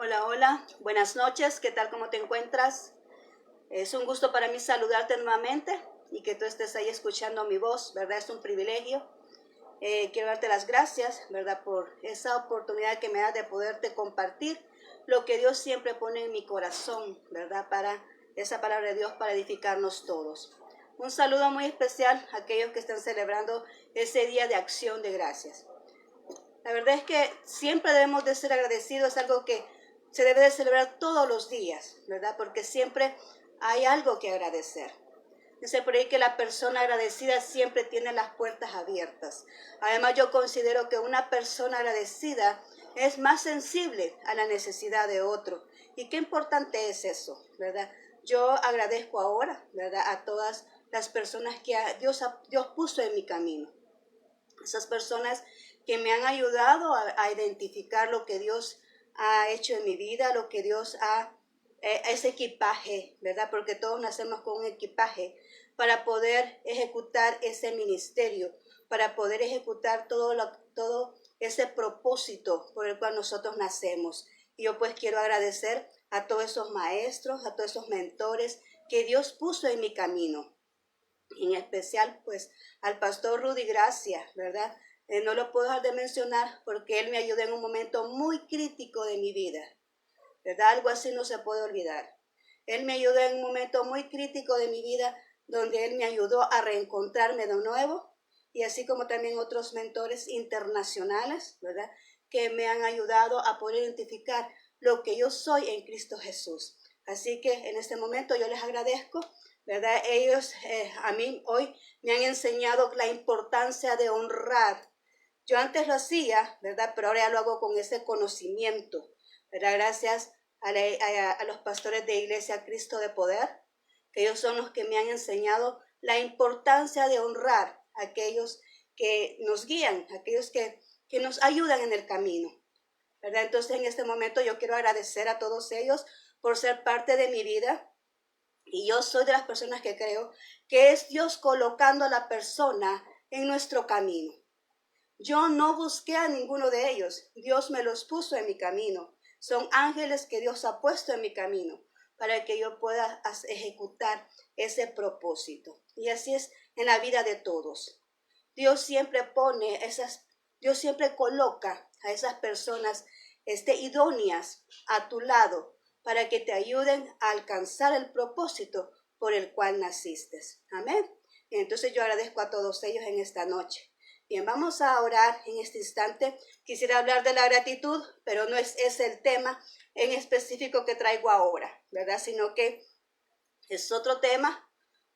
Hola, hola, buenas noches, ¿qué tal? ¿Cómo te encuentras? Es un gusto para mí saludarte nuevamente y que tú estés ahí escuchando mi voz, ¿verdad? Es un privilegio. Quiero darte las gracias, ¿verdad? Por esa oportunidad que me da de poderte compartir lo que Dios siempre pone en mi corazón, ¿verdad? Para esa palabra de Dios para edificarnos todos. Un saludo muy especial a aquellos que están celebrando ese día de acción de gracias. La verdad es que siempre debemos de ser agradecidos, es algo que se debe de celebrar todos los días, ¿verdad? Porque siempre hay algo que agradecer. Dice por ahí que la persona agradecida siempre tiene las puertas abiertas. Además, yo considero que una persona agradecida es más sensible a la necesidad de otro. Y qué importante es eso, ¿verdad? Yo agradezco ahora, ¿verdad? A todas las personas que Dios puso en mi camino. Esas personas que me han ayudado a identificar lo que Dios ha hecho en mi vida, lo que Dios ese equipaje, ¿verdad? Porque todos nacemos con un equipaje para poder ejecutar ese ministerio, para poder ejecutar todo ese propósito por el cual nosotros nacemos. Y yo pues quiero agradecer a todos esos maestros, a todos esos mentores que Dios puso en mi camino, en especial pues al pastor Rudy Gracia, ¿verdad? No lo puedo dejar de mencionar porque él me ayudó en un momento muy crítico de mi vida, ¿verdad? Algo así no se puede olvidar. Él me ayudó en un momento muy crítico de mi vida donde él me ayudó a reencontrarme de nuevo y así como también otros mentores internacionales, ¿verdad? Que me han ayudado a poder identificar lo que yo soy en Cristo Jesús. Así que en este momento yo les agradezco, ¿verdad? Ellos a mí hoy me han enseñado la importancia de honrar. Yo antes lo hacía, ¿verdad? Pero ahora ya lo hago con ese conocimiento, ¿verdad? Gracias a los pastores de Iglesia Cristo de Poder, que ellos son los que me han enseñado la importancia de honrar a aquellos que nos guían, a aquellos que nos ayudan en el camino, ¿verdad? Entonces en este momento yo quiero agradecer a todos ellos por ser parte de mi vida. Y yo soy de las personas que creo que es Dios colocando a la persona en nuestro camino. Yo no busqué a ninguno de ellos. Dios me los puso en mi camino. Son ángeles que Dios ha puesto en mi camino para que yo pueda ejecutar ese propósito. Y así es en la vida de todos. Dios siempre Dios siempre coloca a esas personas idóneas a tu lado para que te ayuden a alcanzar el propósito por el cual naciste. Amén. Entonces yo agradezco a todos ellos en esta noche. Bien, vamos a orar en este instante. Quisiera hablar de la gratitud, pero no es ese el tema en específico que traigo ahora, ¿verdad? Sino que es otro tema,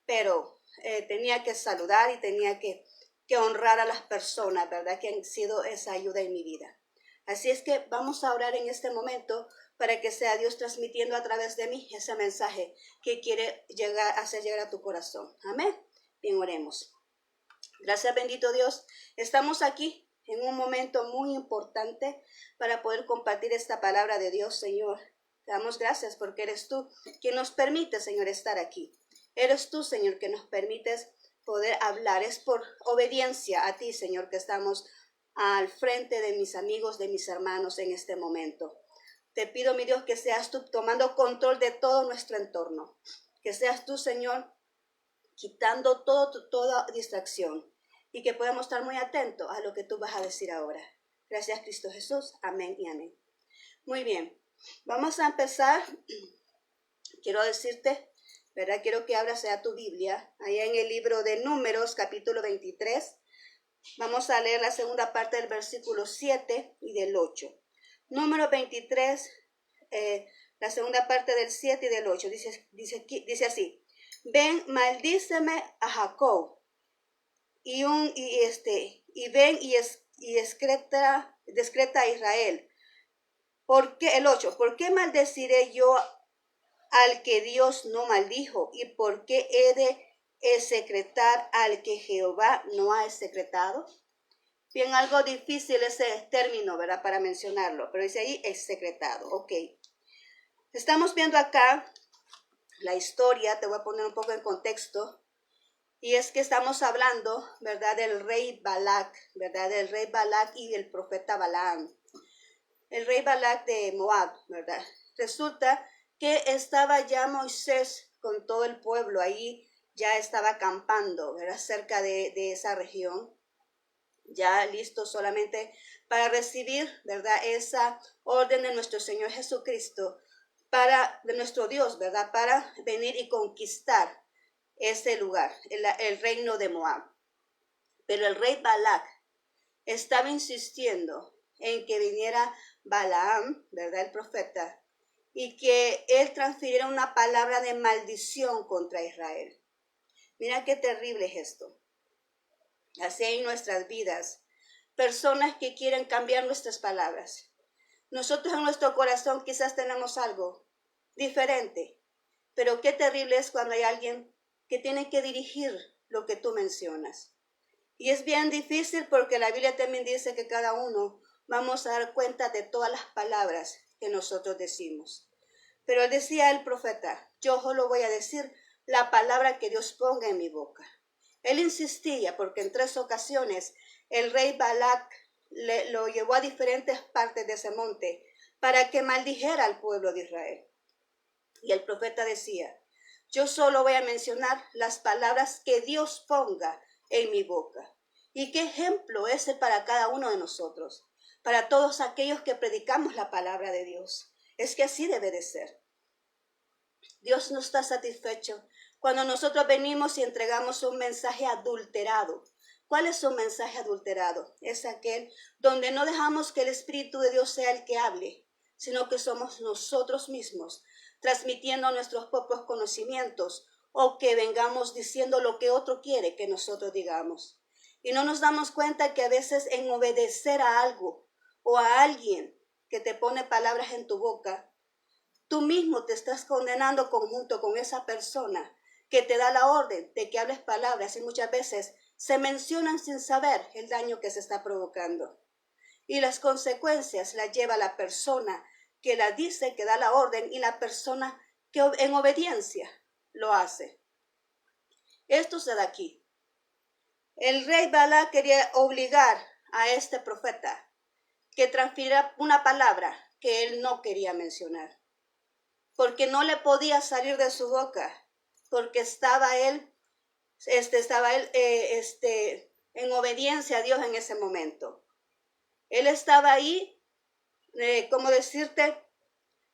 pero tenía que saludar y tenía que honrar a las personas, ¿verdad? Que han sido esa ayuda en mi vida. Así es que vamos a orar en este momento para que sea Dios transmitiendo a través de mí ese mensaje que quiere hacer llegar a tu corazón. Amén. Bien, oremos. Gracias, bendito Dios. Estamos aquí en un momento muy importante para poder compartir esta palabra de Dios, Señor. Te damos gracias porque eres tú quien nos permite, Señor, estar aquí. Eres tú, Señor, que nos permites poder hablar. Es por obediencia a ti, Señor, que estamos al frente de mis amigos, de mis hermanos en este momento. Te pido, mi Dios, que seas tú tomando control de todo nuestro entorno. Que seas tú, Señor, quitando toda distracción y que podamos estar muy atentos a lo que tú vas a decir ahora. Gracias, Cristo Jesús. Amén y amén. Muy bien, vamos a empezar. Quiero decirte, ¿verdad? Quiero que abras ya tu Biblia, allá en el libro de Números, capítulo 23. Vamos a leer la segunda parte del versículo 7 y del 8. Número 23, la segunda parte del 7 y del 8. Dice así. Ven, maldíceme a Jacob y ven y descreta a Israel. ¿Por qué? El 8. ¿Por qué maldeciré yo al que Dios no maldijo? ¿Y por qué he de execretar al que Jehová no ha execretado? Bien, algo difícil ese término, ¿verdad? Para mencionarlo, pero dice ahí execretado. Ok. Estamos viendo acá la historia, te voy a poner un poco en contexto. Y es que estamos hablando, ¿verdad? Del rey Balac, ¿verdad? Del rey Balac y del profeta Balaam. el rey Balac de Moab, ¿verdad? Resulta que estaba ya Moisés con todo el pueblo ahí, ya estaba acampando, ¿verdad? Cerca de esa región, ya listo solamente para recibir, ¿verdad? Esa orden de nuestro Señor Jesucristo, de nuestro Dios, ¿verdad? Para venir y conquistar ese lugar, el reino de Moab. Pero el rey Balac estaba insistiendo en que viniera Balaam, ¿verdad? El profeta, y que él transfiriera una palabra de maldición contra Israel. Mira qué terrible es esto. Así hay en nuestras vidas personas que quieren cambiar nuestras palabras. Nosotros en nuestro corazón quizás tenemos algo diferente, pero qué terrible es cuando hay alguien que tiene que dirigir lo que tú mencionas. Y es bien difícil porque la Biblia también dice que cada uno vamos a dar cuenta de todas las palabras que nosotros decimos. Pero él decía el profeta, yo solo voy a decir la palabra que Dios ponga en mi boca. Él insistía porque en 3 ocasiones el rey Balac lo llevó a diferentes partes de ese monte para que maldijera al pueblo de Israel. Y el profeta decía, yo solo voy a mencionar las palabras que Dios ponga en mi boca. ¿Y qué ejemplo es para cada uno de nosotros? Para todos aquellos que predicamos la palabra de Dios. Es que así debe de ser. Dios no está satisfecho cuando nosotros venimos y entregamos un mensaje adulterado. ¿Cuál es un mensaje adulterado? Es aquel donde no dejamos que el Espíritu de Dios sea el que hable, sino que somos nosotros mismos transmitiendo nuestros propios conocimientos o que vengamos diciendo lo que otro quiere que nosotros digamos. Y no nos damos cuenta que a veces en obedecer a algo o a alguien que te pone palabras en tu boca, tú mismo te estás condenando conjunto con esa persona que te da la orden de que hables palabras y muchas veces se mencionan sin saber el daño que se está provocando. Y las consecuencias las lleva la persona que la dice, que da la orden, y la persona que en obediencia lo hace. Esto se da aquí. El rey Balac quería obligar a este profeta que transfiriera una palabra que él no quería mencionar, porque no le podía salir de su boca, porque estaba él en obediencia a Dios en ese momento. Él estaba ahí, como decirte,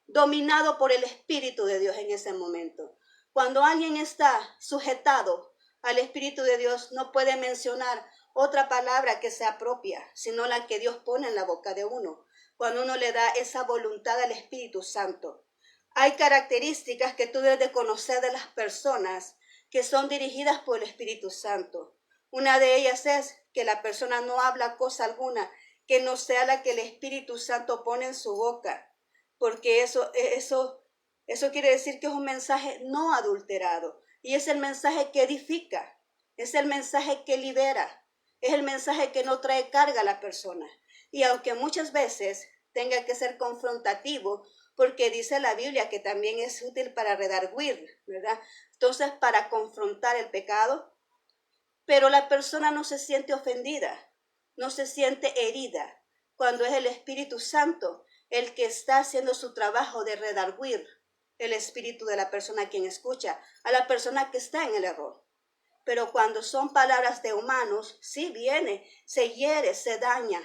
dominado por el Espíritu de Dios en ese momento. Cuando alguien está sujetado al Espíritu de Dios, no puede mencionar otra palabra que sea propia, sino la que Dios pone en la boca de uno, cuando uno le da esa voluntad al Espíritu Santo. Hay características que tú debes de conocer de las personas que son dirigidas por el Espíritu Santo. Una de ellas es que la persona no habla cosa alguna que no sea la que el Espíritu Santo pone en su boca, porque eso quiere decir que es un mensaje no adulterado, y es el mensaje que edifica, es el mensaje que libera, es el mensaje que no trae carga a la persona. Y aunque muchas veces tenga que ser confrontativo, porque dice la Biblia que también es útil para redarguir, ¿verdad? Entonces, para confrontar el pecado, pero la persona no se siente ofendida, no se siente herida, cuando es el Espíritu Santo el que está haciendo su trabajo de redarguir el espíritu de la persona a quien escucha, a la persona que está en el error. Pero cuando son palabras de humanos, sí viene, se hiere, se daña,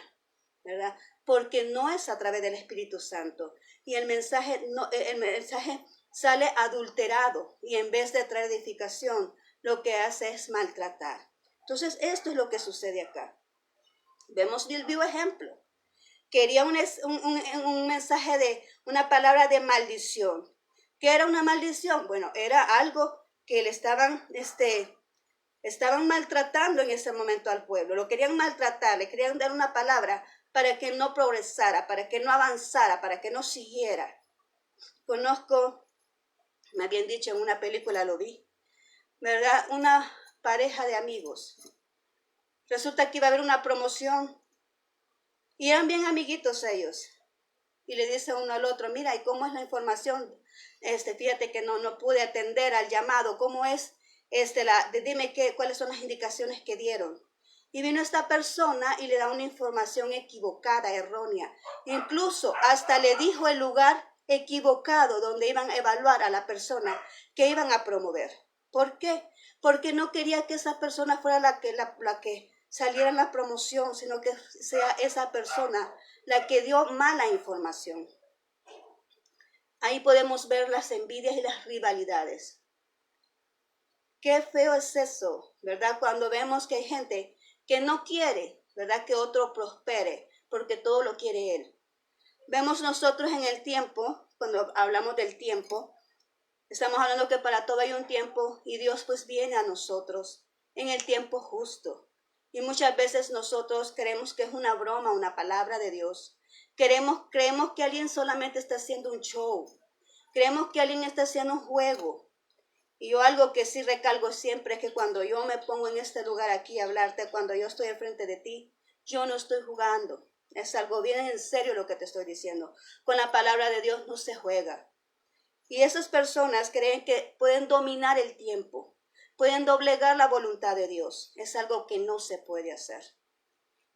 ¿verdad? Porque no es a través del Espíritu Santo. Y el mensaje sale adulterado, y en vez de traer edificación, lo que hace es maltratar. Entonces, esto es lo que sucede acá. Vemos el vivo ejemplo. Quería un mensaje de una palabra de maldición. ¿Qué era una maldición? Bueno, era algo que le estaban maltratando en ese momento al pueblo. Lo querían maltratar, le querían dar una palabra para que no progresara, para que no avanzara, para que no siguiera. Conozco, me habían dicho en una película, lo vi, ¿verdad? Una pareja de amigos. Resulta que iba a haber una promoción y eran bien amiguitos ellos. Y le dice uno al otro, mira, ¿y cómo es la información? Fíjate que no pude atender al llamado. ¿Cómo es? Dime cuáles son las indicaciones que dieron. Y vino esta persona y le da una información equivocada, errónea. Incluso hasta le dijo el lugar equivocado donde iban a evaluar a la persona que iban a promover. ¿Por qué? Porque no quería que esa persona fuera la que saliera en la promoción, sino que sea esa persona la que dio mala información. Ahí podemos ver las envidias y las rivalidades. Qué feo es eso, ¿verdad? Cuando vemos que hay gente que no quiere, ¿verdad?, que otro prospere, porque todo lo quiere él. Vemos nosotros en el tiempo, cuando hablamos del tiempo, estamos hablando que para todo hay un tiempo y Dios pues viene a nosotros en el tiempo justo. Y muchas veces nosotros creemos que es una broma, una palabra de Dios. Creemos que alguien solamente está haciendo un show. Creemos que alguien está haciendo un juego. Y yo algo que sí recalco siempre es que cuando yo me pongo en este lugar aquí a hablarte, cuando yo estoy enfrente de ti, yo no estoy jugando. Es algo bien en serio lo que te estoy diciendo. Con la palabra de Dios no se juega. Y esas personas creen que pueden dominar el tiempo, pueden doblegar la voluntad de Dios. Es algo que no se puede hacer.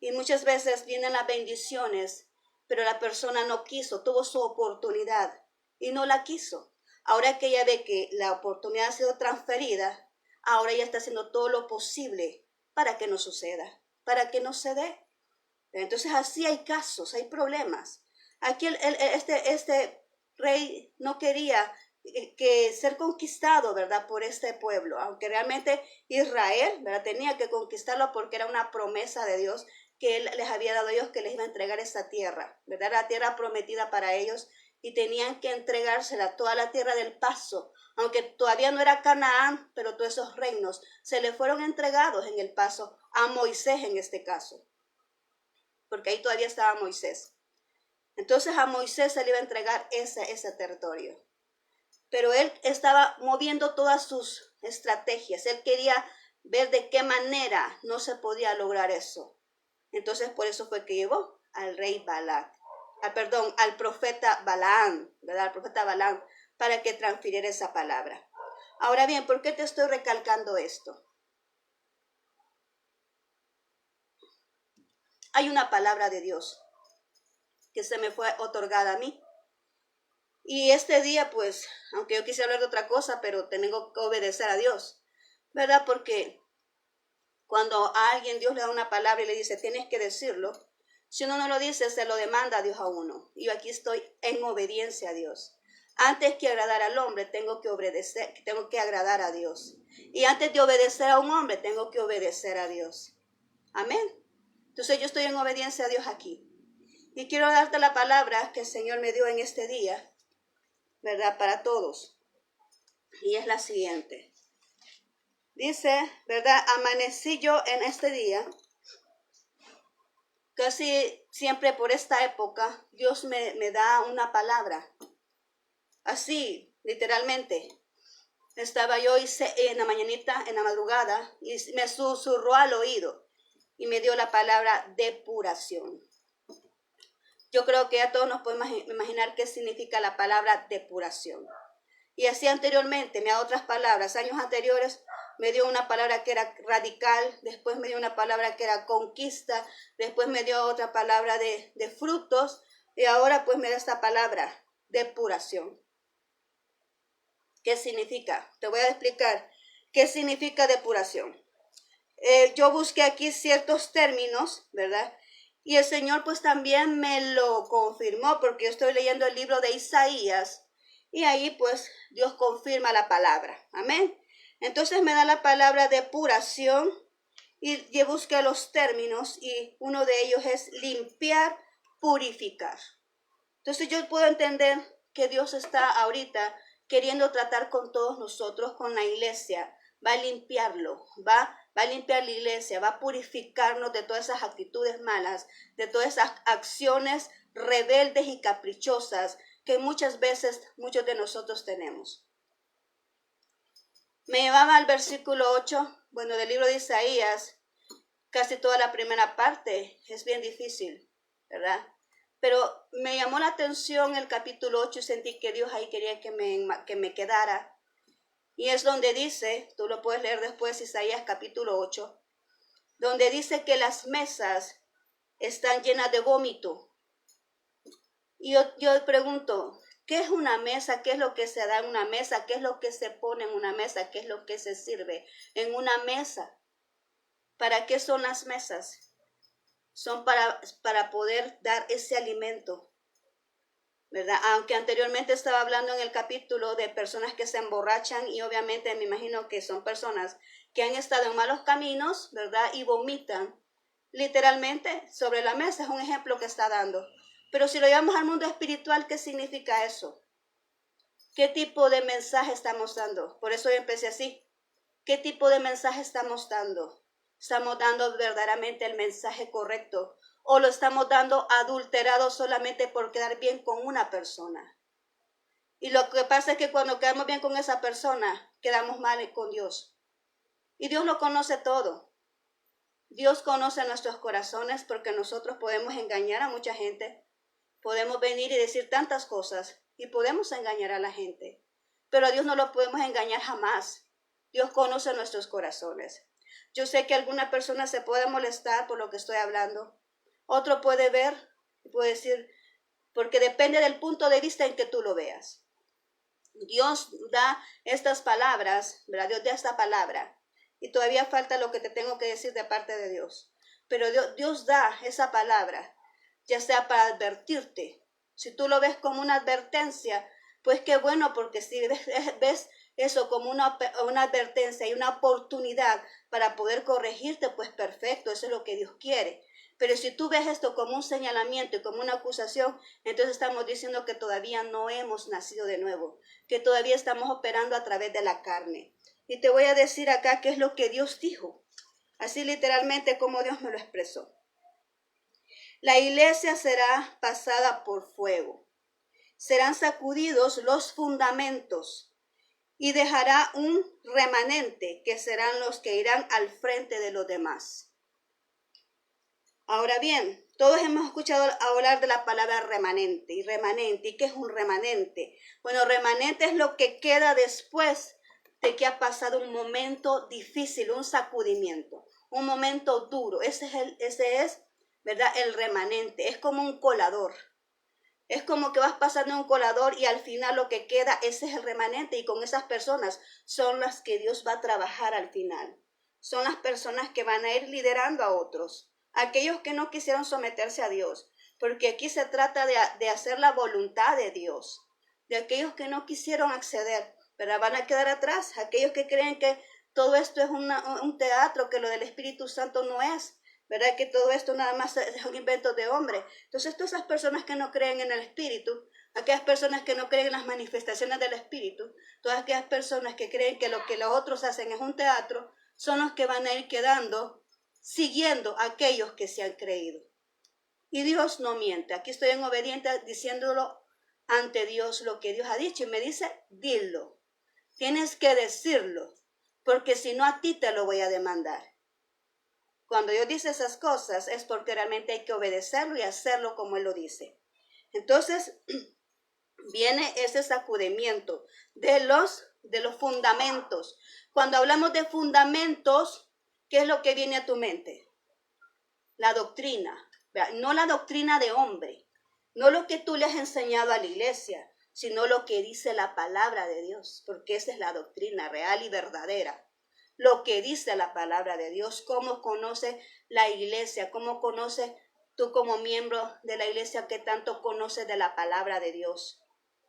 Y muchas veces vienen las bendiciones, pero la persona no quiso, tuvo su oportunidad y no la quiso. Ahora que ella ve que la oportunidad ha sido transferida, ahora ella está haciendo todo lo posible para que no suceda, para que no se dé. Entonces así hay casos, hay problemas. Aquí este rey no quería que ser conquistado, ¿verdad?, por este pueblo, aunque realmente Israel, ¿verdad?, tenía que conquistarlo porque era una promesa de Dios que él les había dado a ellos, que les iba a entregar esa tierra, ¿verdad?, la tierra prometida para ellos, y tenían que entregársela, toda la tierra del paso, aunque todavía no era Canaán, pero todos esos reinos se le fueron entregados en el paso a Moisés en este caso, porque ahí todavía estaba Moisés. Entonces a Moisés se le iba a entregar ese territorio. Pero él estaba moviendo todas sus estrategias. Él quería ver de qué manera no se podía lograr eso. Entonces por eso fue que llevó al rey Balac, al profeta Balaam, ¿verdad? Al profeta Balaam, para que transfiriera esa palabra. Ahora bien, ¿por qué te estoy recalcando esto? Hay una palabra de Dios que se me fue otorgada a mí. Y este día, pues, aunque yo quise hablar de otra cosa, pero tengo que obedecer a Dios, ¿verdad? Porque cuando a alguien Dios le da una palabra y le dice, tienes que decirlo, si uno no lo dice, se lo demanda a Dios a uno. Y yo aquí estoy en obediencia a Dios. Antes que agradar al hombre, tengo que obedecer, tengo que agradar a Dios. Y antes de obedecer a un hombre, tengo que obedecer a Dios. Amén. Entonces yo estoy en obediencia a Dios aquí. Y quiero darte la palabra que el Señor me dio en este día, ¿verdad? Para todos. Y es la siguiente. Dice, ¿verdad? Amanecí yo en este día. Casi siempre por esta época, Dios me da una palabra. Así, literalmente. Estaba yo en la mañanita, en la madrugada, y me susurró al oído. Y me dio la palabra depuración. Yo creo que ya todos nos podemos imaginar qué significa la palabra depuración. Y así anteriormente, me da otras palabras. Años anteriores me dio una palabra que era radical, después me dio una palabra que era conquista, después me dio otra palabra de frutos, y ahora pues me da esta palabra, depuración. ¿Qué significa? Te voy a explicar qué significa depuración. Yo busqué aquí ciertos términos, ¿verdad? Y el Señor pues también me lo confirmó, porque yo estoy leyendo el libro de Isaías, y ahí pues Dios confirma la palabra. Amén. Entonces me da la palabra depuración y yo busqué los términos y uno de ellos es limpiar, purificar. Entonces yo puedo entender que Dios está ahorita queriendo tratar con todos nosotros, con la iglesia. Va a limpiarlo, va a limpiar la iglesia, va a purificarnos de todas esas actitudes malas, de todas esas acciones rebeldes y caprichosas que muchas veces muchos de nosotros tenemos. Me llevaba al versículo 8, bueno, del libro de Isaías, casi toda la primera parte, es bien difícil, ¿verdad? Pero me llamó la atención el capítulo 8 y sentí que Dios ahí quería que me quedara. Y es donde dice, tú lo puedes leer después, Isaías capítulo 8, donde dice que las mesas están llenas de vómito. Y yo pregunto, ¿qué es una mesa? ¿Qué es lo que se da en una mesa? ¿Qué es lo que se pone en una mesa? ¿Qué es lo que se sirve en una mesa? ¿Para qué son las mesas? Son para poder dar ese alimento, ¿verdad? Aunque anteriormente estaba hablando en el capítulo de personas que se emborrachan y obviamente me imagino que son personas que han estado en malos caminos, ¿verdad? Y vomitan literalmente sobre la mesa, es un ejemplo que está dando. Pero si lo llevamos al mundo espiritual, ¿qué significa eso? ¿Qué tipo de mensaje estamos dando? Por eso yo empecé así. ¿Qué tipo de mensaje estamos dando? ¿Estamos dando verdaderamente el mensaje correcto? ¿O lo estamos dando adulterado solamente por quedar bien con una persona? Y lo que pasa es que cuando quedamos bien con esa persona, quedamos mal con Dios. Y Dios lo conoce todo. Dios conoce nuestros corazones porque nosotros podemos engañar a mucha gente. Podemos venir y decir tantas cosas y podemos engañar a la gente. Pero a Dios no lo podemos engañar jamás. Dios conoce nuestros corazones. Yo sé que alguna persona se puede molestar por lo que estoy hablando. Otro puede ver y puede decir, porque depende del punto de vista en que tú lo veas. Dios da estas palabras, ¿verdad? Dios da esta palabra. Y todavía falta lo que te tengo que decir de parte de Dios. Pero Dios da esa palabra, ya sea para advertirte. Si tú lo ves como una advertencia, pues qué bueno, porque si ves eso como una advertencia y una oportunidad para poder corregirte, pues perfecto, eso es lo que Dios quiere. Pero si tú ves esto como un señalamiento y como una acusación, entonces estamos diciendo que todavía no hemos nacido de nuevo, que todavía estamos operando a través de la carne. Y te voy a decir acá qué es lo que Dios dijo, así literalmente como Dios me lo expresó. La iglesia será pasada por fuego, serán sacudidos los fundamentos y dejará un remanente que serán los que irán al frente de los demás. Ahora bien, todos hemos escuchado hablar de la palabra remanente. ¿Y qué es un remanente? Bueno, remanente es lo que queda después de que ha pasado un momento difícil, un sacudimiento, un momento duro. Ese es, ¿verdad? El remanente. Es como un colador. Es como que vas pasando un colador y al final lo que queda, ese es el remanente. Y con esas personas son las que Dios va a trabajar al final. Son las personas que van a ir liderando a otros. Aquellos que no quisieron someterse a Dios, porque aquí se trata de hacer la voluntad de Dios, de aquellos que no quisieron acceder, pero van a quedar atrás, aquellos que creen que todo esto es un teatro, que lo del Espíritu Santo no es, ¿verdad? Que todo esto nada más es un invento de hombre. Entonces todas esas personas que no creen en el Espíritu, aquellas personas que no creen en las manifestaciones del Espíritu, todas aquellas personas que creen que lo que los otros hacen es un teatro, son los que van a ir quedando siguiendo a aquellos que se han creído. Y Dios no miente. Aquí estoy en obediente diciéndolo ante Dios lo que Dios ha dicho. Y me dice, dilo. Tienes que decirlo, porque si no a ti te lo voy a demandar. Cuando Dios dice esas cosas es porque realmente hay que obedecerlo y hacerlo como Él lo dice. Entonces viene ese sacudimiento de los fundamentos. Cuando hablamos de fundamentos, ¿qué es lo que viene a tu mente? La doctrina, no la doctrina de hombre, no lo que tú le has enseñado a la iglesia, sino lo que dice la palabra de Dios, porque esa es la doctrina real y verdadera. Lo que dice la palabra de Dios, cómo conoce la iglesia, cómo conoce tú como miembro de la iglesia, que tanto conoces de la palabra de Dios,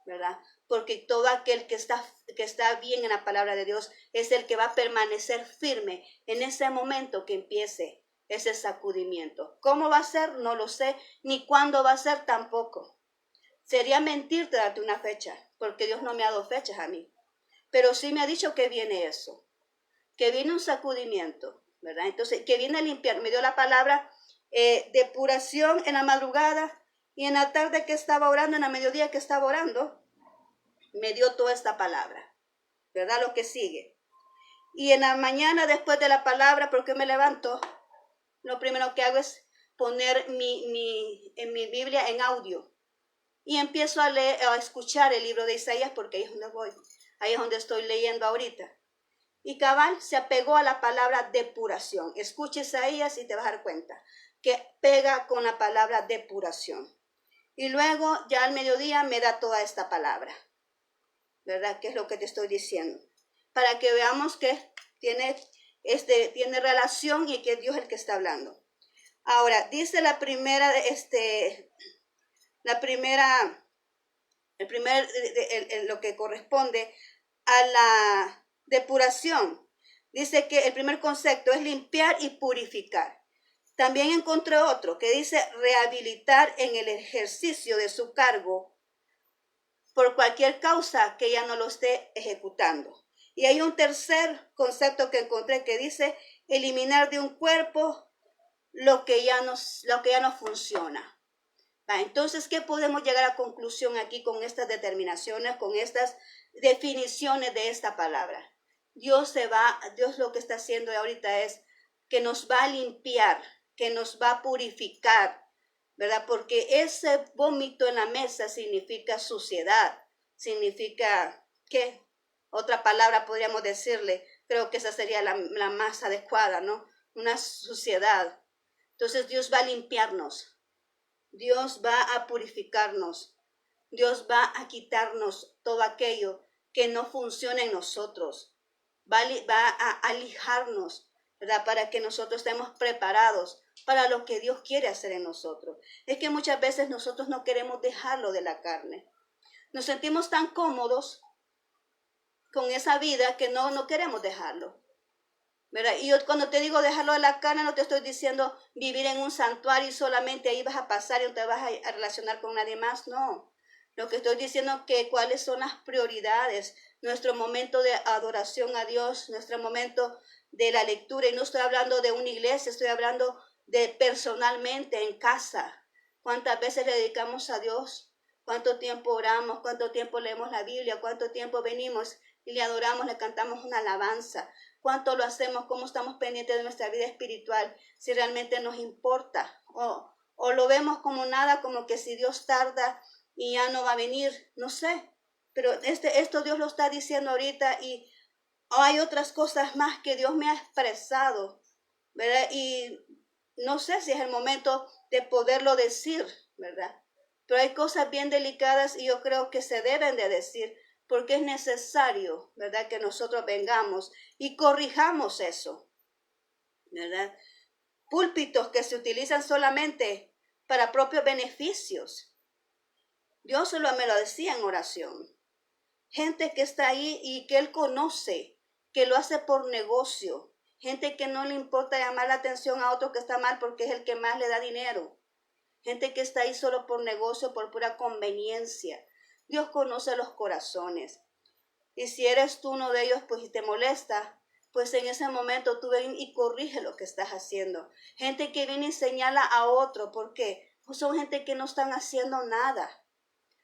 ¿verdad? Porque todo aquel que está bien en la palabra de Dios es el que va a permanecer firme en ese momento que empiece ese sacudimiento. ¿Cómo va a ser? No lo sé, ni cuándo va a ser tampoco. Sería mentirte darte una fecha, porque Dios no me ha dado fechas a mí. Pero sí me ha dicho que viene eso, que viene un sacudimiento, ¿verdad? Entonces, que viene a limpiar. Me dio la palabra depuración en la madrugada y en la tarde que estaba orando, en la mediodía que estaba orando, me dio toda esta palabra, ¿verdad? Lo que sigue. Y en la mañana, después de la palabra, porque me levanto, lo primero que hago es poner en mi Biblia en audio. Y empiezo a escuchar el libro de Isaías, porque ahí es donde voy. Ahí es donde estoy leyendo ahorita. Y cabal se apegó a la palabra depuración. Escucha Isaías y te vas a dar cuenta que pega con la palabra depuración. Y luego ya al mediodía me da toda esta palabra, ¿verdad? ¿Qué es lo que te estoy diciendo? Para que veamos que tiene relación y que Dios es el que está hablando. Ahora, dice lo que corresponde a la depuración. Dice que el primer concepto es limpiar y purificar. También encontré otro que dice rehabilitar en el ejercicio de su cargo por cualquier causa que ya no lo esté ejecutando. Y hay un tercer concepto que encontré que dice eliminar de un cuerpo lo que ya no funciona. Entonces, ¿qué podemos llegar a conclusión aquí con estas determinaciones, con estas definiciones de esta palabra? Dios lo que está haciendo ahorita es que nos va a limpiar, que nos va a purificar, ¿verdad? Porque ese vómito en la mesa significa suciedad, significa, ¿qué? Otra palabra podríamos decirle, creo que esa sería la más adecuada, ¿no? Una suciedad. Entonces Dios va a limpiarnos. Dios va a purificarnos. Dios va a quitarnos todo aquello que no funciona en nosotros. Va a alijarnos, ¿verdad? Para que nosotros estemos preparados para lo que Dios quiere hacer en nosotros. Es que muchas veces nosotros no queremos dejarlo de la carne. Nos sentimos tan cómodos con esa vida que no queremos dejarlo, ¿verdad? Y yo cuando te digo dejarlo de la carne, no te estoy diciendo vivir en un santuario y solamente ahí vas a pasar y no te vas a relacionar con nadie más, no. Lo que estoy diciendo es que cuáles son las prioridades, nuestro momento de adoración a Dios, nuestro momento de la lectura. Y no estoy hablando de una iglesia, estoy hablando de personalmente en casa. ¿Cuántas veces le dedicamos a Dios? ¿Cuánto tiempo oramos? ¿Cuánto tiempo leemos la Biblia? ¿Cuánto tiempo venimos y le adoramos, le cantamos una alabanza? ¿Cuánto lo hacemos? ¿Cómo estamos pendientes de nuestra vida espiritual? Si realmente nos importa o lo vemos como nada, como que si Dios tarda y ya no va a venir, no sé. Pero esto Dios lo está diciendo ahorita y hay otras cosas más que Dios me ha expresado, ¿verdad? Y no sé si es el momento de poderlo decir, ¿verdad? Pero hay cosas bien delicadas y yo creo que se deben de decir porque es necesario, ¿verdad? Que nosotros vengamos y corrijamos eso, ¿verdad? Púlpitos que se utilizan solamente para propios beneficios. Dios solo me lo decía en oración. Gente que está ahí y que Él conoce, que lo hace por negocio. Gente que no le importa llamar la atención a otro que está mal porque es el que más le da dinero. Gente que está ahí solo por negocio, por pura conveniencia. Dios conoce los corazones. Y si eres tú uno de ellos, pues si te molesta, pues en ese momento tú ven y corrige lo que estás haciendo. Gente que viene y señala a otro, ¿por qué? Pues son gente que no están haciendo nada.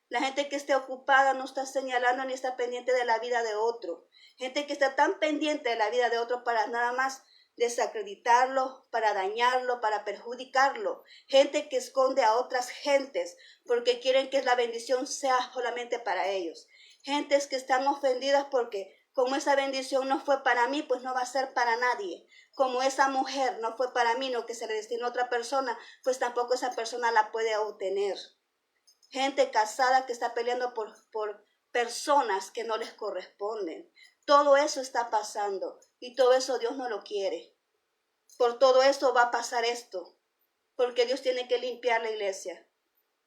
La gente que esté ocupada no está señalando ni está pendiente de la vida de otro. Gente que está tan pendiente de la vida de otro para nada más desacreditarlo, para dañarlo, para perjudicarlo. Gente que esconde a otras gentes porque quieren que la bendición sea solamente para ellos. Gentes que están ofendidas porque como esa bendición no fue para mí, pues no va a ser para nadie. Como esa mujer no fue para mí, no que se le destinó a otra persona, pues tampoco esa persona la puede obtener. Gente casada que está peleando por personas que no les corresponden. Todo eso está pasando y todo eso Dios no lo quiere. Por todo esto va a pasar esto, porque Dios tiene que limpiar la iglesia.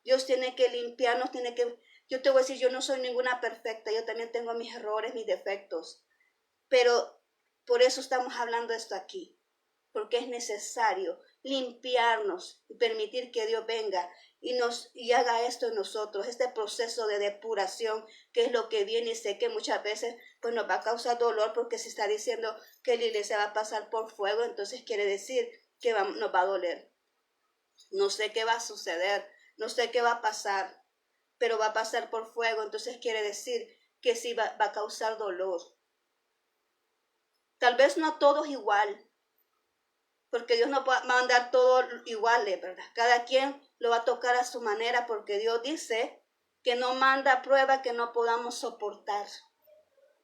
Dios tiene que limpiarnos, yo te voy a decir, yo no soy ninguna perfecta, yo también tengo mis errores, mis defectos, pero por eso estamos hablando esto aquí, porque es necesario limpiarnos y permitir que Dios venga y haga esto en nosotros, este proceso de depuración, que es lo que viene, y sé que muchas veces pues nos va a causar dolor porque se está diciendo que la iglesia va a pasar por fuego, entonces quiere decir que nos va a doler. No sé qué va a suceder, no sé qué va a pasar, pero va a pasar por fuego, entonces quiere decir que sí va a causar dolor. Tal vez no todos igual, porque Dios no va a mandar todo iguales, ¿verdad? Cada quien lo va a tocar a su manera, porque Dios dice que no manda prueba que no podamos soportar.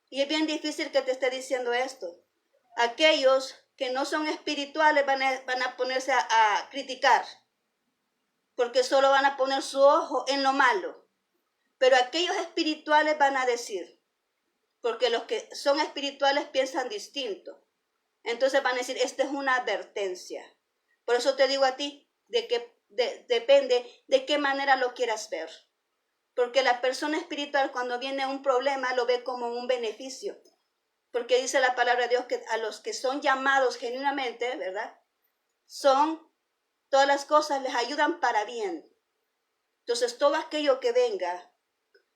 Y es bien difícil que te esté diciendo esto. Aquellos que no son espirituales van a ponerse a criticar, porque solo van a poner su ojo en lo malo. Pero aquellos espirituales van a decir, porque los que son espirituales piensan distinto. Entonces van a decir, esta es una advertencia. Por eso te digo a ti, depende de qué manera lo quieras ver. Porque la persona espiritual cuando viene un problema lo ve como un beneficio. Porque dice la palabra de Dios que a los que son llamados genuinamente, ¿verdad? Todas las cosas les ayudan para bien. Entonces todo aquello que venga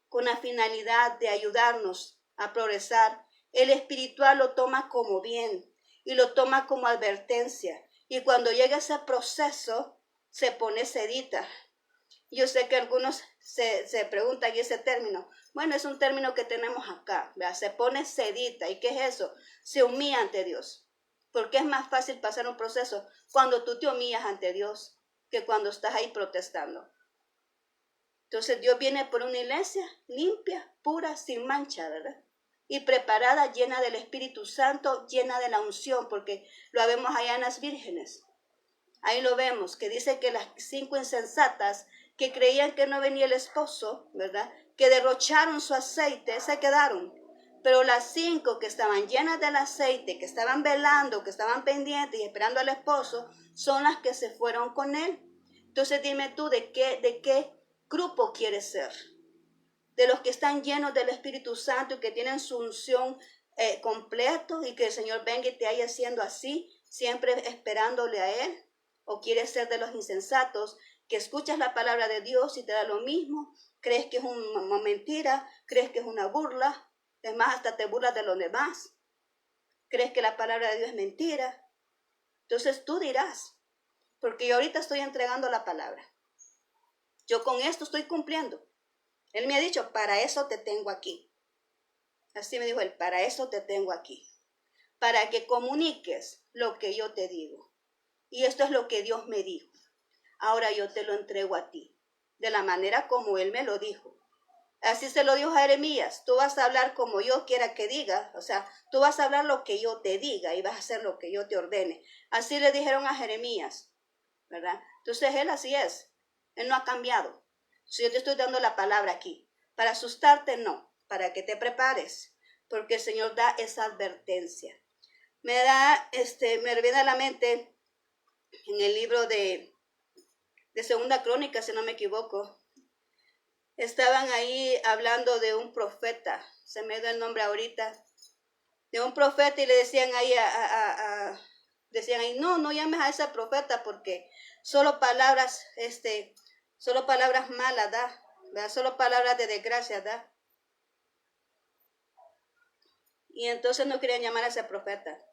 con la finalidad de ayudarnos a progresar, el espiritual lo toma como bien y lo toma como advertencia. Y cuando llega ese proceso, se pone sedita. Yo sé que algunos se preguntan ese término. Bueno, es un término que tenemos acá, ¿verdad? Se pone sedita. ¿Y qué es eso? Se humilla ante Dios. Porque es más fácil pasar un proceso cuando tú te humillas ante Dios que cuando estás ahí protestando. Entonces Dios viene por una iglesia limpia, pura, sin mancha, ¿verdad? Y preparada, llena del Espíritu Santo, llena de la unción, porque lo vemos allá en las vírgenes. Ahí lo vemos, que dice que las 5 insensatas que creían que no venía el esposo, ¿verdad? Que derrocharon su aceite, se quedaron. Pero las 5 que estaban llenas del aceite, que estaban velando, que estaban pendientes y esperando al esposo, son las que se fueron con él. Entonces dime tú, ¿de qué grupo quieres ser? ¿De los que están llenos del Espíritu Santo y que tienen su unción completo y que el Señor venga y te haya siendo así, siempre esperándole a Él? ¿O quieres ser de los insensatos que escuchas la palabra de Dios y te da lo mismo? ¿Crees que es una mentira? ¿Crees que es una burla? Es más, hasta te burlas de los demás. ¿Crees que la palabra de Dios es mentira? Entonces tú dirás, porque yo ahorita estoy entregando la palabra. Yo con esto estoy cumpliendo. Él me ha dicho, para eso te tengo aquí. Así me dijo él, para eso te tengo aquí. Para que comuniques lo que yo te digo. Y esto es lo que Dios me dijo. Ahora yo te lo entrego a ti, de la manera como él me lo dijo. Así se lo dijo a Jeremías, tú vas a hablar como yo quiera que diga, o sea, tú vas a hablar lo que yo te diga y vas a hacer lo que yo te ordene. Así le dijeron a Jeremías, ¿verdad? Entonces él así es, él no ha cambiado. Si yo te estoy dando la palabra aquí, para asustarte no, para que te prepares, porque el Señor da esa advertencia. Me viene a la mente en el libro de Segunda Crónica, si no me equivoco, estaban ahí hablando de un profeta, se me da el nombre ahorita, de un profeta y le decían ahí decían ahí, no llames a ese profeta porque solo palabras malas da, ¿verdad? Solo palabras de desgracia da. Y entonces no querían llamar a ese profeta.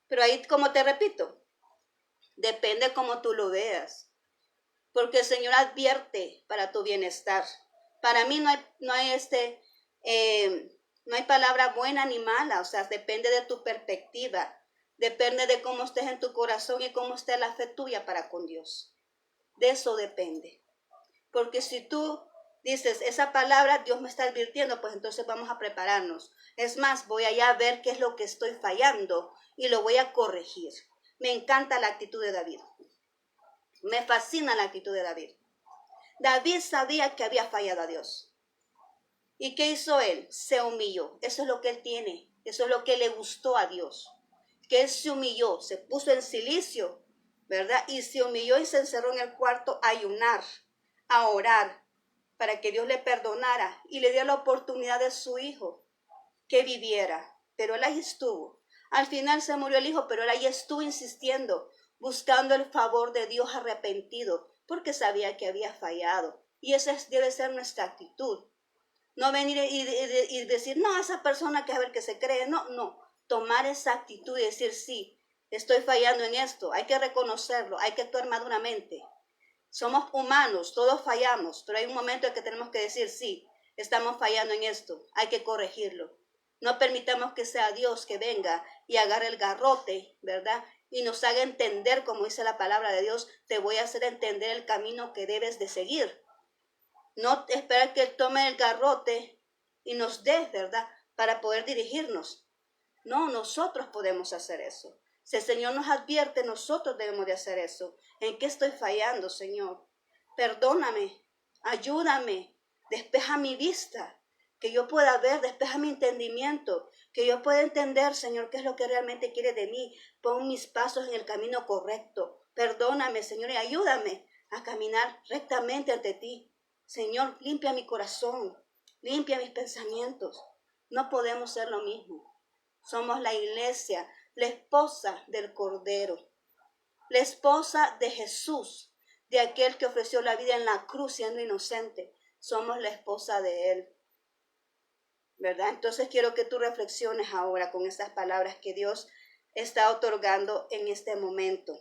Pero ahí, como te repito, depende cómo tú lo veas. Porque el Señor advierte para tu bienestar. Para mí no hay palabra buena ni mala, o sea, depende de tu perspectiva, depende de cómo estés en tu corazón y cómo esté la fe tuya para con Dios. De eso depende. Porque si tú dices, esa palabra Dios me está advirtiendo, pues entonces vamos a prepararnos. Es más, voy allá a ver qué es lo que estoy fallando y lo voy a corregir. Me encanta la actitud de David. Me fascina la actitud de David. David sabía que había fallado a Dios. ¿Y qué hizo él? Se humilló. Eso es lo que él tiene. Eso es lo que le gustó a Dios. Que él se humilló, se puso en silicio, ¿verdad? Y se humilló y se encerró en el cuarto a ayunar, a orar, para que Dios le perdonara y le diera la oportunidad de su hijo que viviera. Pero él ahí estuvo. Al final se murió el hijo, pero él ahí estuvo insistiendo, buscando el favor de Dios arrepentido, porque sabía que había fallado. Y esa debe ser nuestra actitud. No venir y decir, no, esa persona que a ver que se cree. No. Tomar esa actitud y decir, sí, estoy fallando en esto. Hay que reconocerlo, hay que actuar maduramente. Somos humanos, todos fallamos, pero hay un momento en que tenemos que decir, sí, estamos fallando en esto, hay que corregirlo. No permitamos que sea Dios que venga y agarre el garrote, ¿verdad? Y nos haga entender, como dice la palabra de Dios, te voy a hacer entender el camino que debes de seguir. No esperar que Él tome el garrote y nos dé, ¿verdad? para poder dirigirnos. No, nosotros podemos hacer eso. Si el Señor nos advierte, nosotros debemos de hacer eso. ¿En qué estoy fallando, Señor? Perdóname, ayúdame, despeja mi vista, que yo pueda ver, despeja mi entendimiento, que yo pueda entender, Señor, qué es lo que realmente quiere de mí. Pon mis pasos en el camino correcto. Perdóname, Señor, y ayúdame a caminar rectamente ante ti. Señor, limpia mi corazón, limpia mis pensamientos. No podemos ser lo mismo. Somos la iglesia, la esposa del Cordero, la esposa de Jesús, de aquel que ofreció la vida en la cruz siendo inocente. Somos la esposa de Él, ¿verdad? Entonces quiero que tú reflexiones ahora con estas palabras que Dios está otorgando en este momento.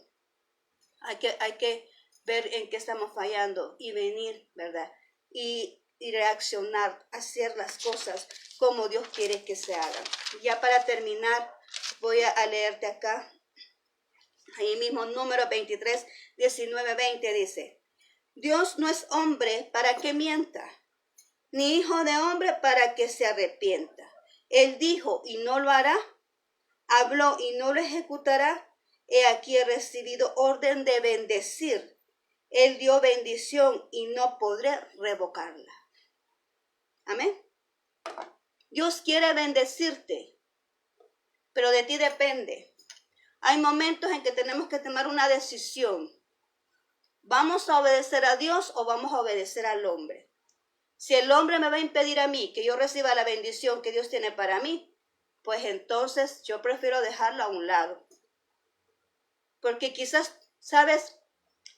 Hay que ver en qué estamos fallando y venir, ¿verdad? Y reaccionar, hacer las cosas como Dios quiere que se hagan. Ya para terminar, voy a leerte acá, ahí mismo, número 23, 19, 20, dice: Dios no es hombre para que mienta, ni hijo de hombre para que se arrepienta. Él dijo y no lo hará, habló y no lo ejecutará. He aquí he recibido orden de bendecir. Él dio bendición y no podré revocarla. Amén. Dios quiere bendecirte, pero de ti depende. Hay momentos en que tenemos que tomar una decisión. ¿Vamos a obedecer a Dios o vamos a obedecer al hombre? Si el hombre me va a impedir a mí que yo reciba la bendición que Dios tiene para mí, pues entonces yo prefiero dejarlo a un lado. Porque quizás, ¿sabes?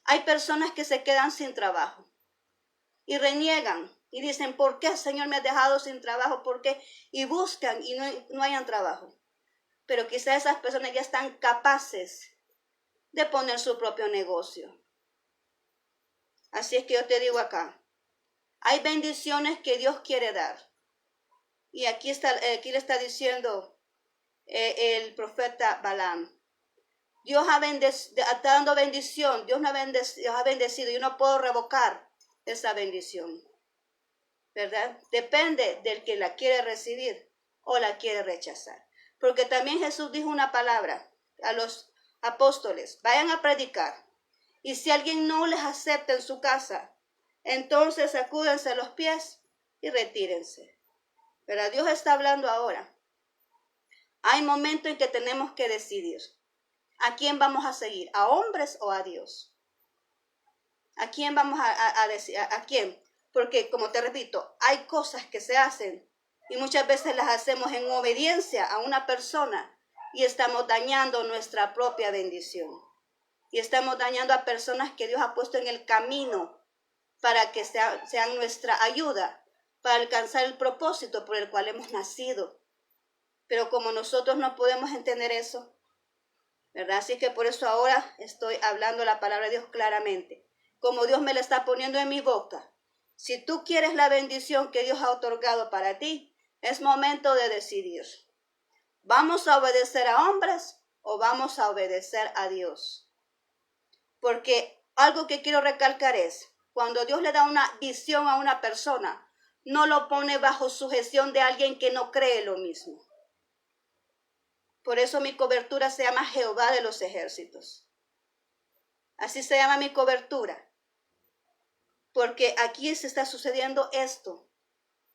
Hay personas que se quedan sin trabajo y reniegan y dicen: ¿por qué, Señor, me has dejado sin trabajo? ¿Por qué? Y buscan y no hayan trabajo. Pero quizás esas personas ya están capaces de poner su propio negocio. Así es que yo te digo acá, hay bendiciones que Dios quiere dar. Y aquí le está diciendo el profeta Balaam: Dios está dando bendición, Dios ha bendecido, yo no puedo revocar esa bendición, ¿verdad? Depende del que la quiere recibir o la quiere rechazar. Porque también Jesús dijo una palabra a los apóstoles: vayan a predicar, y si alguien no les acepta en su casa, entonces sacúdense los pies y retírense. Pero Dios está hablando ahora. Hay momentos en que tenemos que decidir a quién vamos a seguir, a hombres o a Dios. ¿A quién vamos a decir? ¿A quién? Porque, como te repito, hay cosas que se hacen y muchas veces las hacemos en obediencia a una persona y estamos dañando nuestra propia bendición. Y estamos dañando a personas que Dios ha puesto en el camino para que sean nuestra ayuda para alcanzar el propósito por el cual hemos nacido. Pero como nosotros no podemos entender eso, ¿verdad? Así que por eso ahora estoy hablando la palabra de Dios claramente, como Dios me la está poniendo en mi boca. Si tú quieres la bendición que Dios ha otorgado para ti, es momento de decidir. ¿Vamos a obedecer a hombres o vamos a obedecer a Dios? Porque algo que quiero recalcar es, cuando Dios le da una visión a una persona, no lo pone bajo sujeción de alguien que no cree lo mismo. Por eso mi cobertura se llama Jehová de los ejércitos. Así se llama mi cobertura. Porque aquí se está sucediendo esto.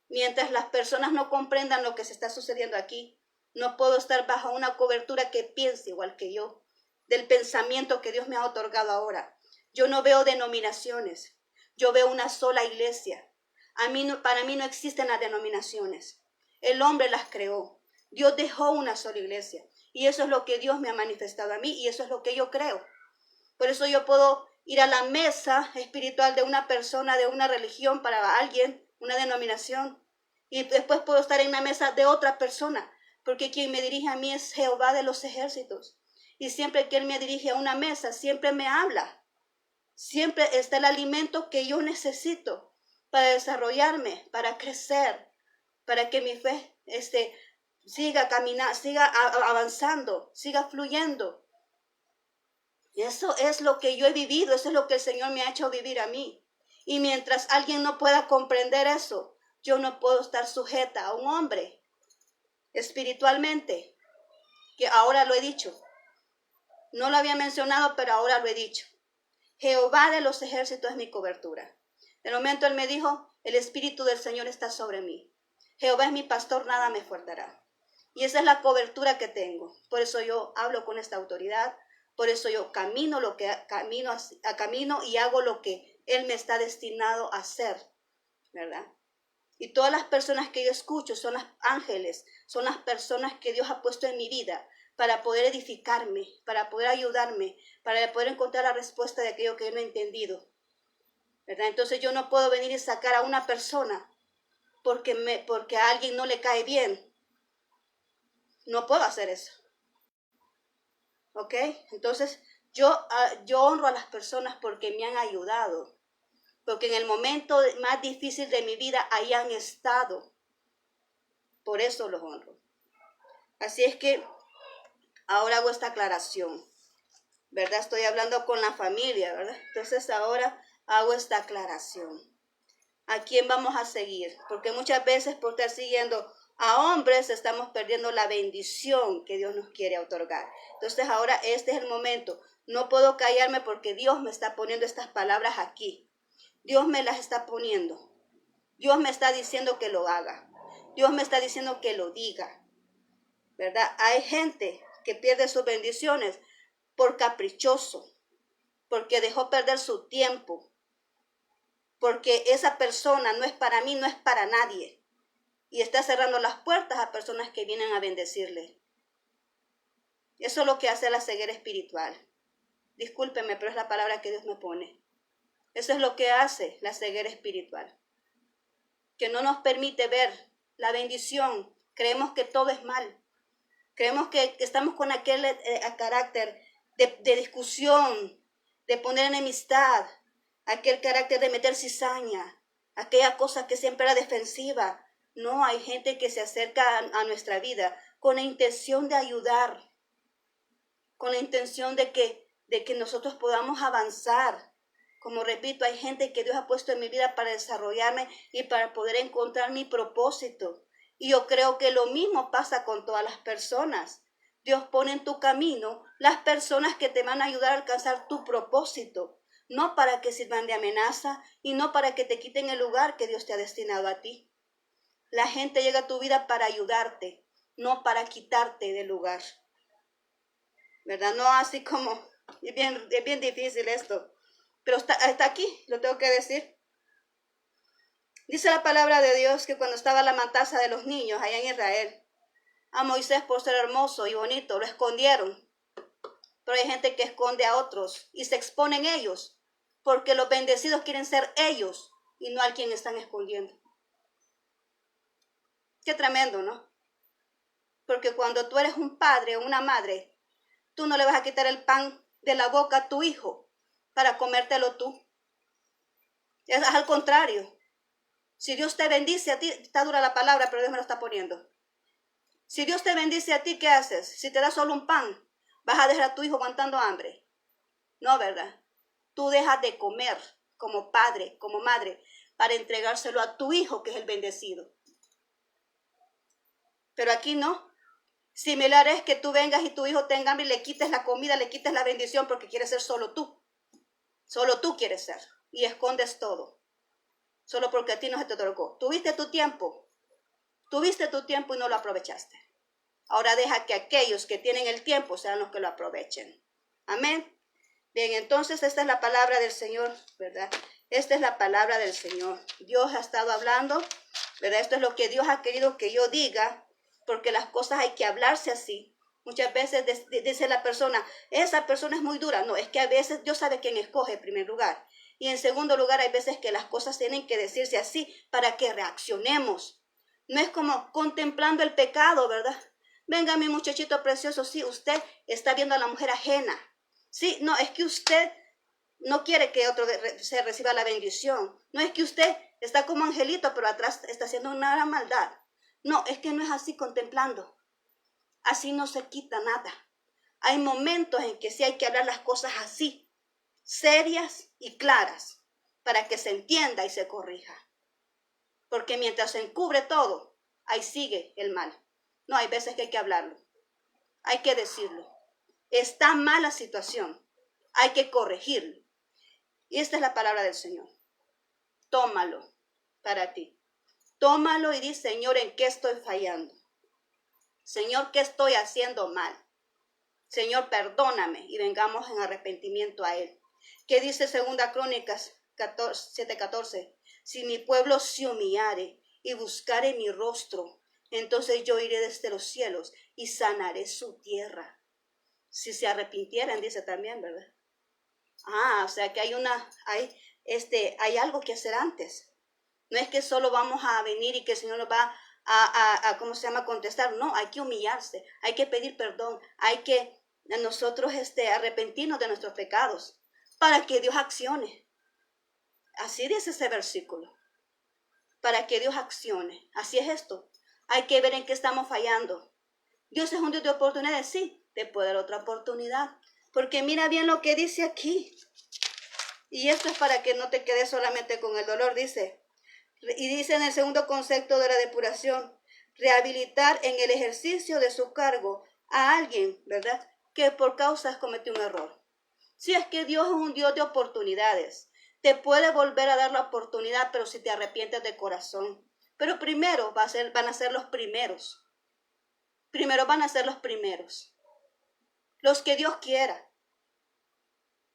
Mientras las personas no comprendan lo que se está sucediendo aquí, no puedo estar bajo una cobertura que piense igual que yo, del pensamiento que Dios me ha otorgado ahora. Yo no veo denominaciones, yo veo una sola iglesia. Para mí no existen las denominaciones. El hombre las creó. Dios dejó una sola iglesia. Y eso es lo que Dios me ha manifestado a mí y eso es lo que yo creo. Por eso yo puedo ir a la mesa espiritual de una persona, de una religión para alguien, una denominación. Y después puedo estar en la mesa de otra persona, porque quien me dirige a mí es Jehová de los ejércitos. Y siempre que Él me dirige a una mesa, siempre me habla. Siempre está el alimento que yo necesito para desarrollarme, para crecer, para que mi fe siga caminando, siga avanzando, siga fluyendo. Eso es lo que yo he vivido, eso es lo que el Señor me ha hecho vivir a mí. Y mientras alguien no pueda comprender eso, yo no puedo estar sujeta a un hombre. espiritualmente, que ahora lo he dicho. No lo había mencionado, pero ahora lo he dicho. Jehová de los ejércitos es mi cobertura. De momento él me dijo, el Espíritu del Señor está sobre mí. Jehová es mi pastor, nada me faltará. Y esa es la cobertura que tengo. Por eso yo hablo con esta autoridad. Por eso yo camino camino y hago lo que Él me está destinado a hacer, ¿verdad? Y todas las personas que yo escucho son los ángeles, son las personas que Dios ha puesto en mi vida para poder edificarme, para poder ayudarme, para poder encontrar la respuesta de aquello que yo no he entendido, ¿verdad? Entonces yo no puedo venir y sacar a una persona porque a alguien no le cae bien. No puedo hacer eso. ¿Ok? Entonces yo honro a las personas porque me han ayudado. Porque en el momento más difícil de mi vida ahí han estado. Por eso los honro. Así es que ahora hago esta aclaración, ¿verdad? Estoy hablando con la familia, ¿verdad? Entonces ahora hago esta aclaración. ¿A quién vamos a seguir? Porque muchas veces por estar siguiendo a hombres estamos perdiendo la bendición que Dios nos quiere otorgar. Entonces ahora este es el momento. No puedo callarme porque Dios me está poniendo estas palabras aquí. Dios me las está poniendo. Dios me está diciendo que lo haga. Dios me está diciendo que lo diga, ¿verdad? Hay gente que pierde sus bendiciones por caprichoso, porque dejó perder su tiempo, porque esa persona no es para mí, no es para nadie. Y está cerrando las puertas a personas que vienen a bendecirle. Eso es lo que hace la ceguera espiritual. Discúlpeme, pero es la palabra que Dios me pone. Eso es lo que hace la ceguera espiritual. Que no nos permite ver la bendición. Creemos que todo es mal. Creemos que estamos con aquel carácter de discusión, de poner enemistad, aquel carácter de meter cizaña, aquella cosa que siempre era defensiva. No, hay gente que se acerca a nuestra vida con la intención de ayudar, con la intención de que nosotros podamos avanzar. Como repito, hay gente que Dios ha puesto en mi vida para desarrollarme y para poder encontrar mi propósito. Y yo creo que lo mismo pasa con todas las personas. Dios pone en tu camino las personas que te van a ayudar a alcanzar tu propósito. No para que sirvan de amenaza y no para que te quiten el lugar que Dios te ha destinado a ti. La gente llega a tu vida para ayudarte, no para quitarte del lugar. ¿Verdad? No así como, es bien difícil esto. Pero está aquí, lo tengo que decir. Dice la palabra de Dios que cuando estaba la matanza de los niños allá en Israel, a Moisés por ser hermoso y bonito lo escondieron. Pero hay gente que esconde a otros y se exponen ellos, porque los bendecidos quieren ser ellos y no a quien están escondiendo. Qué tremendo, ¿no? Porque cuando tú eres un padre o una madre, tú no le vas a quitar el pan de la boca a tu hijo para comértelo tú. Es al contrario. Si Dios te bendice a ti, está dura la palabra, pero Dios me lo está poniendo. Si Dios te bendice a ti, ¿qué haces? Si te da solo un pan, ¿vas a dejar a tu hijo aguantando hambre? No, ¿verdad? Tú dejas de comer como padre, como madre, para entregárselo a tu hijo, que es el bendecido. Pero aquí no. Similar es que tú vengas y tu hijo tenga hambre y le quites la comida, le quites la bendición porque quieres ser solo tú. Solo tú quieres ser. Y escondes todo. Solo porque a ti no se te otorgó. Tuviste tu tiempo y no lo aprovechaste. Ahora deja que aquellos que tienen el tiempo sean los que lo aprovechen. Amén. Bien, entonces esta es la palabra del Señor, ¿verdad? Esta es la palabra del Señor. Dios ha estado hablando, ¿verdad? Esto es lo que Dios ha querido que yo diga, porque las cosas hay que hablarse así. Muchas veces dice la persona, esa persona es muy dura. No, es que a veces Dios sabe quién escoge en primer lugar. Y en segundo lugar, hay veces que las cosas tienen que decirse así para que reaccionemos. No es como contemplando el pecado, ¿verdad? Venga, mi muchachito precioso, sí, usted está viendo a la mujer ajena. Sí, no, es que usted no quiere que otro se reciba la bendición. No es que usted está como angelito, pero atrás está haciendo una gran maldad. No, es que no es así contemplando. Así no se quita nada. Hay momentos en que sí hay que hablar las cosas así, serias y claras, para que se entienda y se corrija. Porque mientras se encubre todo, ahí sigue el mal. No, hay veces que hay que hablarlo. Hay que decirlo. Está mal la situación. Hay que corregirlo. Y esta es la palabra del Señor. Tómalo para ti. Tómalo y di, Señor, ¿en qué estoy fallando? Señor, ¿qué estoy haciendo mal? Señor, perdóname y vengamos en arrepentimiento a Él. ¿Qué dice 2 Crónicas 7:14? Si mi pueblo se humillare y buscare mi rostro, entonces yo iré desde los cielos y sanaré su tierra. Si se arrepintieran, dice también, ¿verdad? O sea que hay algo que hacer antes. No es que solo vamos a venir y que el Señor nos va a contestar. No, hay que humillarse, hay que pedir perdón, hay que nosotros arrepentirnos de nuestros pecados para que Dios accione. Así dice ese versículo. Para que Dios accione. Así es esto. Hay que ver en qué estamos fallando. Dios es un Dios de oportunidades, sí, te puede dar otra oportunidad. Porque mira bien lo que dice aquí. Y esto es para que no te quedes solamente con el dolor, dice. Y dice en el segundo concepto de la depuración, rehabilitar en el ejercicio de su cargo a alguien, ¿verdad?, que por causas cometió un error. Si es que Dios es un Dios de oportunidades, te puede volver a dar la oportunidad, pero si te arrepientes de corazón. Pero primero van a ser los primeros. Primero van a ser los primeros. Los que Dios quiera.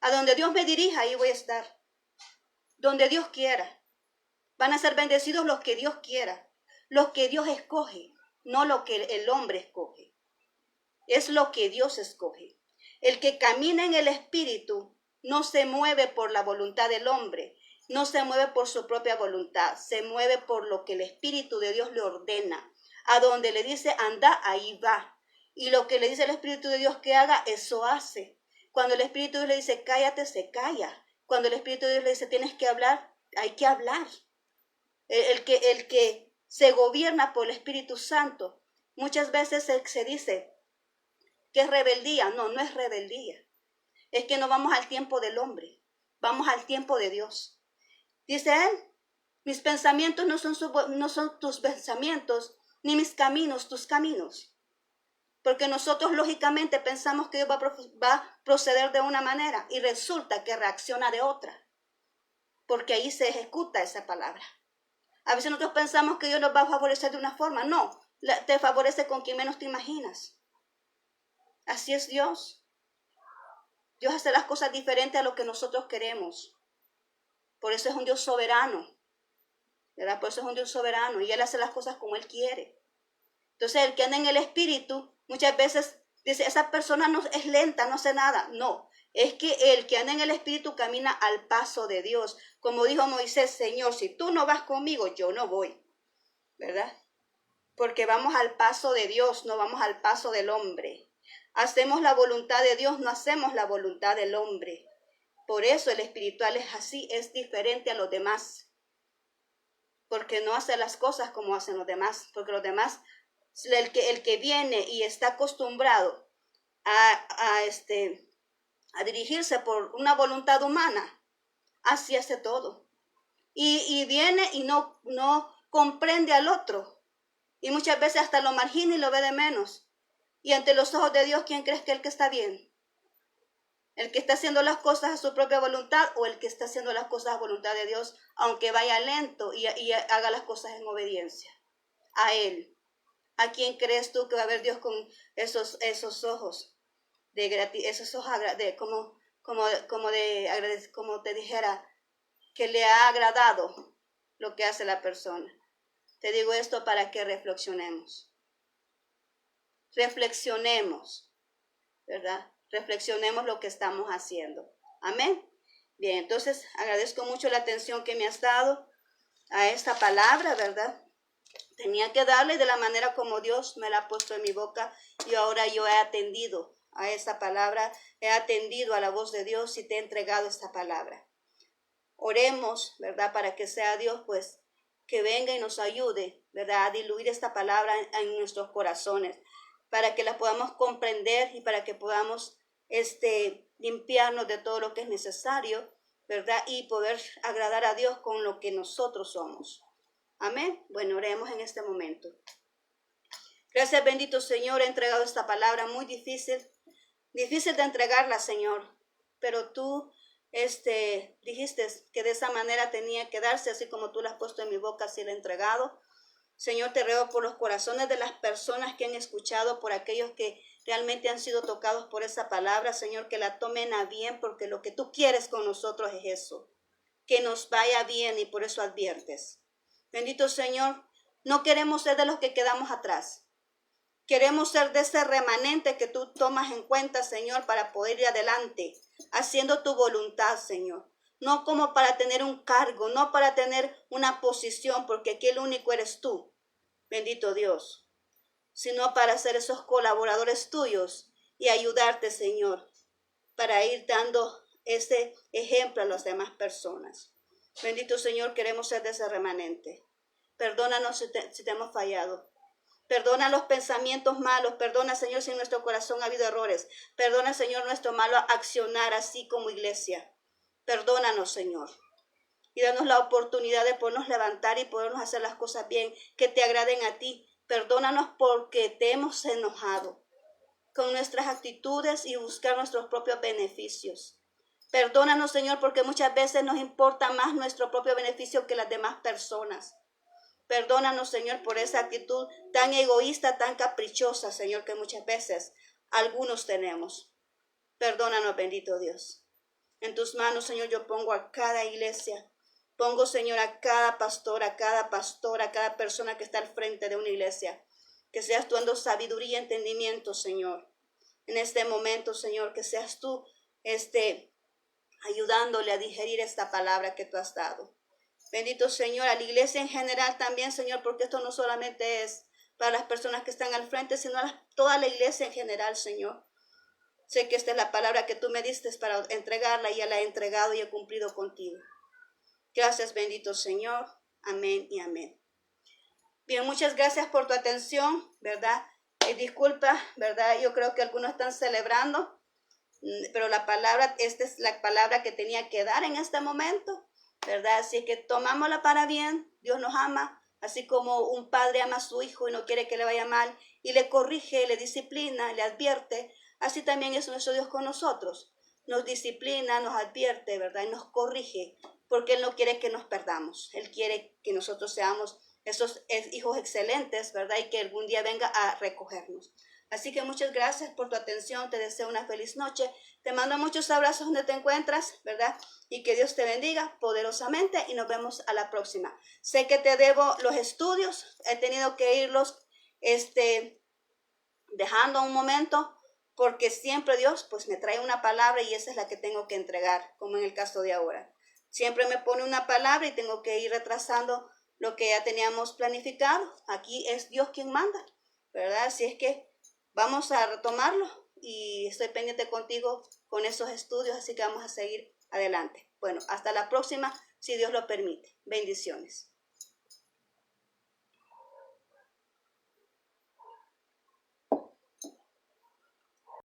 A donde Dios me dirija, ahí voy a estar. Donde Dios quiera. Van a ser bendecidos los que Dios quiera. Los que Dios escoge, no lo que el hombre escoge. Es lo que Dios escoge. El que camina en el Espíritu no se mueve por la voluntad del hombre, no se mueve por su propia voluntad, se mueve por lo que el Espíritu de Dios le ordena. A donde le dice anda, ahí va. Y lo que le dice el Espíritu de Dios que haga, eso hace. Cuando el Espíritu de Dios le dice cállate, se calla. Cuando el Espíritu de Dios le dice tienes que hablar, hay que hablar. El que se gobierna por el Espíritu Santo, muchas veces se dice que es rebeldía. No, no es rebeldía. Es que no vamos al tiempo del hombre, vamos al tiempo de Dios. Dice él, mis pensamientos no son tus pensamientos, ni mis caminos tus caminos. Porque nosotros lógicamente pensamos que Dios va a proceder de una manera y resulta que reacciona de otra. Porque ahí se ejecuta esa palabra. A veces nosotros pensamos que Dios nos va a favorecer de una forma. No, te favorece con quien menos te imaginas. Así es Dios. Dios hace las cosas diferentes a lo que nosotros queremos. Por eso es un Dios soberano. ¿Verdad? Por eso es un Dios soberano. Y Él hace las cosas como Él quiere. Entonces el que anda en el Espíritu, muchas veces dice, esa persona no es lenta, no hace nada. No, es que el que anda en el Espíritu camina al paso de Dios. Como dijo Moisés, Señor, si tú no vas conmigo, yo no voy. ¿Verdad? Porque vamos al paso de Dios, no vamos al paso del hombre. Hacemos la voluntad de Dios, no hacemos la voluntad del hombre. Por eso el espiritual es así, es diferente a los demás. Porque no hace las cosas como hacen los demás. Porque los demás, el que viene y está acostumbrado a dirigirse por una voluntad humana, así hace todo. Y viene y no comprende al otro. Y muchas veces hasta lo margina y lo ve de menos. Y ante los ojos de Dios, ¿quién crees que es el que está bien? ¿El que está haciendo las cosas a su propia voluntad o el que está haciendo las cosas a voluntad de Dios, aunque vaya lento y haga las cosas en obediencia? A Él. ¿A quién crees tú que va a ver Dios con esos ojos de gratitud, esos ojos como te dijera, que le ha agradado lo que hace la persona? Te digo esto para que reflexionemos. Reflexionemos, ¿verdad? Reflexionemos lo que estamos haciendo. Amén. Bien, entonces agradezco mucho la atención que me has dado a esta palabra, ¿verdad? Tenía que darle de la manera como Dios me la ha puesto en mi boca y ahora yo he atendido a esa palabra, he atendido a la voz de Dios y te he entregado esta palabra. Oremos, ¿verdad? Para que sea Dios, pues, que venga y nos ayude, ¿verdad? A diluir esta palabra en nuestros corazones, para que la podamos comprender y para que podamos limpiarnos de todo lo que es necesario, ¿verdad? Y poder agradar a Dios con lo que nosotros somos. Amén. Bueno, oremos en este momento. Gracias, bendito Señor, he entregado esta palabra muy difícil de entregarla, Señor, pero tú dijiste que de esa manera tenía que darse, así como tú la has puesto en mi boca, así la he entregado. Señor, te ruego por los corazones de las personas que han escuchado, por aquellos que realmente han sido tocados por esa palabra, Señor, que la tomen a bien, porque lo que tú quieres con nosotros es eso, que nos vaya bien, y por eso adviertes. Bendito Señor, no queremos ser de los que quedamos atrás. Queremos ser de ese remanente que tú tomas en cuenta, Señor, para poder ir adelante, haciendo tu voluntad, Señor. No como para tener un cargo, no para tener una posición, porque aquí el único eres tú, bendito Dios, sino para ser esos colaboradores tuyos y ayudarte, Señor, para ir dando ese ejemplo a las demás personas. Bendito Señor, queremos ser de ese remanente. Perdónanos si te hemos fallado. Perdona los pensamientos malos. Perdona, Señor, si en nuestro corazón ha habido errores. Perdona, Señor, nuestro malo accionar así como iglesia. Perdónanos, Señor. Y danos la oportunidad de podernos levantar y podernos hacer las cosas bien, que te agraden a ti. Perdónanos porque te hemos enojado con nuestras actitudes y buscar nuestros propios beneficios. Perdónanos, Señor, porque muchas veces nos importa más nuestro propio beneficio que las demás personas. Perdónanos, Señor, por esa actitud tan egoísta, tan caprichosa, Señor, que muchas veces algunos tenemos. Perdónanos, bendito Dios. En tus manos, Señor, yo pongo a cada iglesia. Pongo, Señor, a cada pastor, a cada pastora, a cada persona que está al frente de una iglesia. Que seas tú dando sabiduría y entendimiento, Señor. En este momento, Señor, que seas tú ayudándole a digerir esta palabra que tú has dado. Bendito Señor, a la iglesia en general también, Señor, porque esto no solamente es para las personas que están al frente, sino a toda la iglesia en general, Señor. Sé que esta es la palabra que tú me diste para entregarla y ya la he entregado y he cumplido contigo. Gracias, bendito Señor. Amén y amén. Bien, muchas gracias por tu atención, ¿verdad? Disculpa, ¿verdad? Yo creo que algunos están celebrando, pero esta es la palabra que tenía que dar en este momento, ¿verdad? Así que tomámosla para bien. Dios nos ama, así como un padre ama a su hijo y no quiere que le vaya mal, y le corrige, le disciplina, le advierte. Así también es nuestro Dios con nosotros. Nos disciplina, nos advierte, ¿verdad? Y nos corrige, porque Él no quiere que nos perdamos. Él quiere que nosotros seamos esos hijos excelentes, ¿verdad? Y que algún día venga a recogernos. Así que muchas gracias por tu atención. Te deseo una feliz noche. Te mando muchos abrazos donde te encuentras, ¿verdad? Y que Dios te bendiga poderosamente y nos vemos a la próxima. Sé que te debo los estudios. He tenido que irlos dejando un momento porque siempre Dios pues me trae una palabra y esa es la que tengo que entregar, como en el caso de ahora. Siempre me pone una palabra y tengo que ir retrasando lo que ya teníamos planificado. Aquí es Dios quien manda, ¿verdad? Así es que vamos a retomarlo y estoy pendiente contigo con esos estudios, así que vamos a seguir adelante. Bueno, hasta la próxima, si Dios lo permite. Bendiciones.